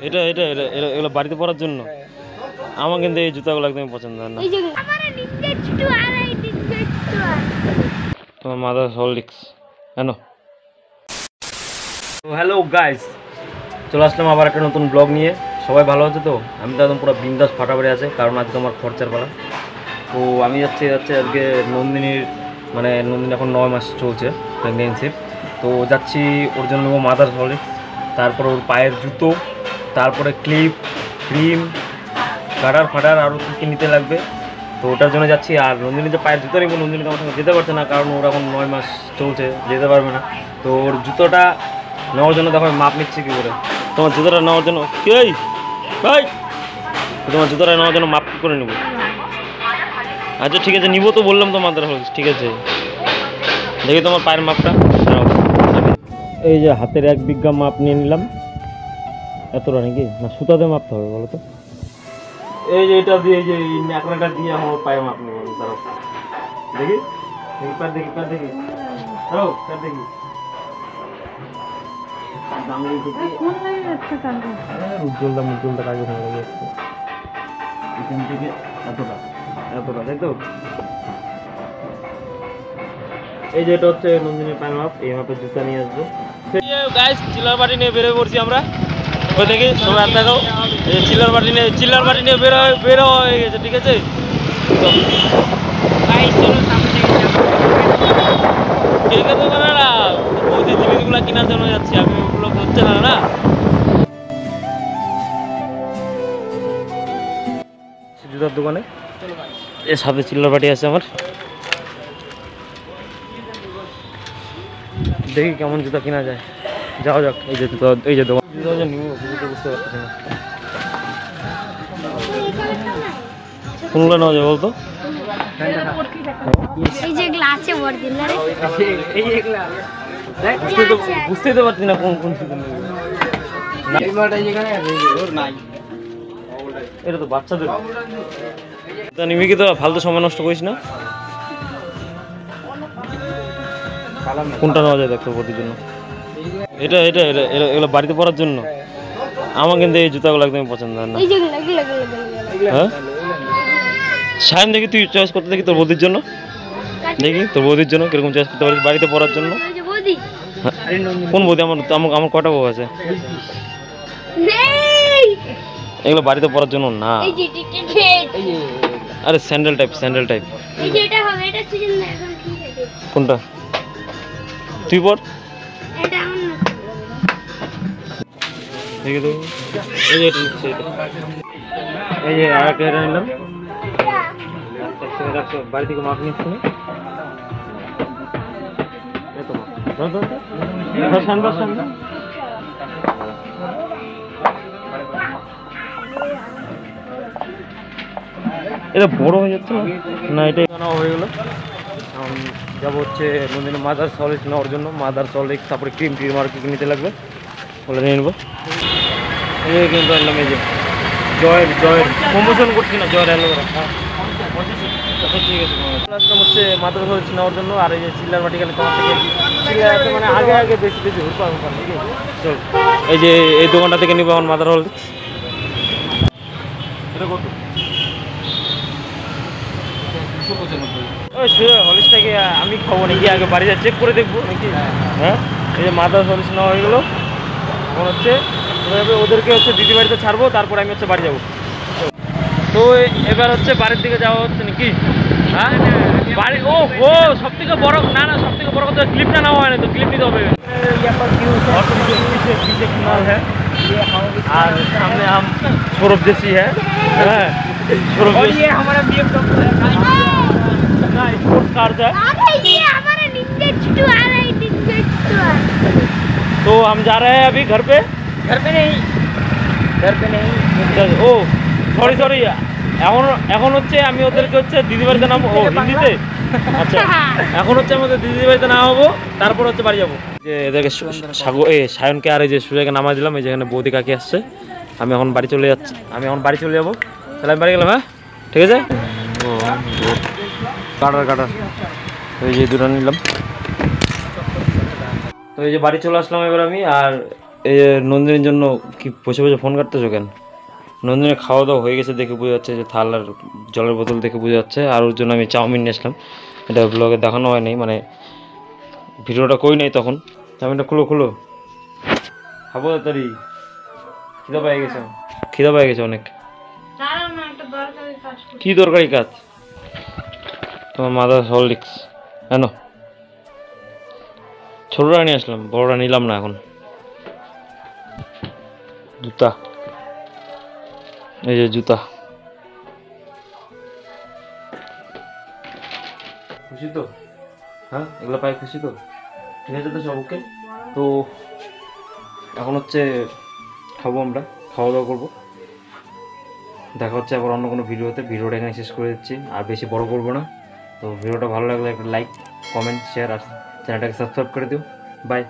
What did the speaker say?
এটা এটা এটা এগুলো বাড়িতে পরার জন্য। আমার কিন্তু এই জুতাগুলো একদমই পছন্দ হয় না। তোমার মাদার হরলিক্স কেন? তো হ্যালো গাইস, চলে আসলাম আবার একটা নতুন ব্লগ নিয়ে। সবাই ভালো আছে তো? আমি তো একদম পুরো বিন্দাস ফাটাফাটি আছে, কারণ আজকে আমার খরচার পালা। তো আমি যাচ্ছি আজকে নন্দিনীর, মানে নন্দিনী এখন 9 মাস চলছে প্রেগনেন্সির। তো যাচ্ছি ওর জন্য নেবো মাদার হরলিক্স, তারপর ওর পায়ের জুতো, তারপরে ক্লিপ, ক্রিম, গাডার ফাডার আরও কী কী নিতে লাগবে। তো ওটার জন্য যাচ্ছি। আর নন্দিনীতে পায়ের জুতো নিবো। নন্দিনী আমার সঙ্গে যেতে পারছে না, কারণ ওর এখন 9 মাস চলছে, যেতে পারবে না। তো ওর জুতোটা নেওয়ার জন্য দেখো মাপ নিচ্ছি কী করে। তোমার জুতোটা নেওয়ার জন্য কি ভাই, তোমার জুতোটা নেওয়ার জন্য মাপ কী করে নেবো? আচ্ছা ঠিক আছে, নিবো তো বললাম তো মাদার হরলিক্স। ঠিক আছে, দেখি তোমার পায়ের মাপটা। এই যে হাতের 1 বিঘা মাপ নিয়ে নিলাম। এতটা নাকি না, সুতাতে মাপতে হবে বলো তো? এই যে এটা দিয়ে, এই যে ন্যাকড়াটা দিয়ে আমার পায়ে মাপ নেবো। তারও দেখি দেখি পার দেখি পার দেখি হ্যালো পার দেখি উজ্জ্বলটা মুজ্জ্বলটা কাজে ভালো যাচ্ছে। এখান থেকে এতটা এতটা, তাই তো? এই যে এটা হচ্ছে নন্দিনীর পায়ের মাপ। এই মাপের জুতা নিয়ে আসবো। গাইস, চিলার বাটি নিয়ে বেরোয় পড়ছি আমরা। ওই দেখি সবাই আর দেখাও, এই চিলার বাটি নিয়ে বেরো হয়ে গেছে। ঠিক আছে, কেকে তো করে না, বৌদি জিনিসগুলো কেনার জন্য যাচ্ছি আমি, ওগুলো হচ্ছে না না। জুতার দোকানে এর সাথে চিল্লার বাটি আছে আমার। দেখি কেমন জুতা কেনা যায়, যাও যাক। এই যে জুতা, এই যে দোকান জুতা নিব, বুঝতে পারতেছি না কোনগুলো নেওয়া যায় বলতো। বুঝতেই তো পারছি না কোন কোন জুতা নেব। এটা তো বাচ্চাদের নিবি কি? তো ফালতু সময় নষ্ট করিস না। কোনটা নেওয়া যায় দেখো বডির জন্য? এটা এটা এটা এগুলো বাড়িতে পরার জন্য। আমার কিন্তু এই জুতাগুলো একদমই পছন্দ হয় না। হ্যাঁ শায়ন, দেখি তুই চয়েস করতে, দেখি তোর বৌদির জন্য। দেখি তোর বৌদির জন্য কিরকম চয়েস করতে পারিস বাড়িতে পরার জন্য। কোন বৌদি? আমার কটা বউ আছে? এগুলো বাড়িতে পরার জন্য না। আরে স্যান্ডেল টাইপ কোনটা? তুই পর দেখি তো। এই যে এই যে আর একটা এটা নিলাম। বাড়ি থেকে মাপ নিচ্ছি না। এটা বড় হয়ে যাচ্ছে না, এটাই কেন হয়ে গেলো। যাবো হচ্ছে নন্দিনী মাদার হরলিক্স নেওয়ার জন্য। মাদার হরলিক্স, তারপরে ক্রিম আর কি নিতে লাগবে বলে নিয়ে নেবো। এই কিন্তু আনলাম, এই যে জয়ের প্রমোশন করছি না, জয়ের অ্যালোভেরা। ঠিক আছে, আসলাম হচ্ছে মাদার হরলিক্স নেওয়ার জন্য। আর এই যে চিল্লার বাটি গেলে তোমার থেকে মানে আগে বেশি হুরপান নাকি। চল, এই যে এই দোকানটা থেকে নিবো আমার মাদার হরলিক্স। এটা কত? ওই হরলিক্সটাকে আমি খাবো নাকি? আগে বাড়ি যা চেক করে দেখবো নাকি। হ্যাঁ, এই যে মাদার হরলিক্স নেওয়া হয়ে গেলো। এখন হচ্ছে ওদেরকে হচ্ছে দিদি বাড়িতে ছাড়বো, তারপর আমি হচ্ছে বাড়ি যাবো। তো এবার হচ্ছে বাড়ির দিকে যাওয়া হচ্ছে নাকি? হ্যাঁ বাড়ি, ও সব থেকে বড় না, সব থেকে বড় কথা ক্লিপটা নেওয়া হয় না, তো ক্লিপ নিতে হবে। হ্যাঁ, আর সামনে আম সৌরভ দেশি। হ্যাঁ হ্যাঁ, सौरभ ये हमारा BMW है ना, स्पोर्ट्स कार है। तो हम जा रहे हैं अभी घर पे नहीं। ও সরি এখন হচ্ছে আমি ওদেরকে হচ্ছে দিদি বাড়িতে নামবো। ও হিন্দিতে? আচ্ছা, এখন হচ্ছে আমাদের দিদি বাড়িতে নামাবো, তারপর হচ্ছে বাড়ি যাবো। যে এদেরকে সায়নকে আর এই যে সুজাকে নামাই দিলাম। এই যেখানে বৌদি কাকি আসছে। আমি এখন বাড়ি চলে যাচ্ছি, যাবো। তাহলে আমি বাড়ি গেলাম। হ্যাঁ ঠিক আছে। ও কাটার এই যে দুটো নিলাম। তো এই যে বাড়ি চলে আসলাম এবার আমি। আর এই নন্দিনীর জন্য কি বসে বসে ফোন কাটতেছো কেন? নন্দিনীর খাওয়া দাওয়া হয়ে গেছে দেখে বোঝা যাচ্ছে, যে থাল আর জলের বোতল দেখে বোঝা যাচ্ছে। আর ওর জন্য আমি চাউমিন নিয়ে আসলাম, এটা ব্লগে দেখানো হয়নি, মানে ভিডিওটা কই নাই তখন। চাউমিনটা খুলো খুলো, খাবো তাড়াতাড়ি, খিদা পেয়ে গেছে, খিদা পেয়ে গেছে অনেক। কি দরকারি কাজ? তোমার মাদার হরলিক্স কেন? ছোটটা নিয়ে আসলাম, বড়টা নিলাম না এখন। জুতা, এই যে জুতা। খুশি তো? হ্যাঁ, এগুলো পাই খুশি তো? ঠিক আছে তো সব ওকে। তো এখন হচ্ছে খাবো, আমরা খাওয়া দাওয়া করবো। দেখা হচ্ছে আবার অন্য কোনো ভিডিওতে। ভিডিওটা এখানে শেষ করে দিচ্ছি, আর বেশি বড় করবো না। তো ভিডিওটা ভালো লাগলে একটা লাইক, কমেন্ট, শেয়ার আর চ্যানেলটাকে সাবস্ক্রাইব করে দিও। বাই।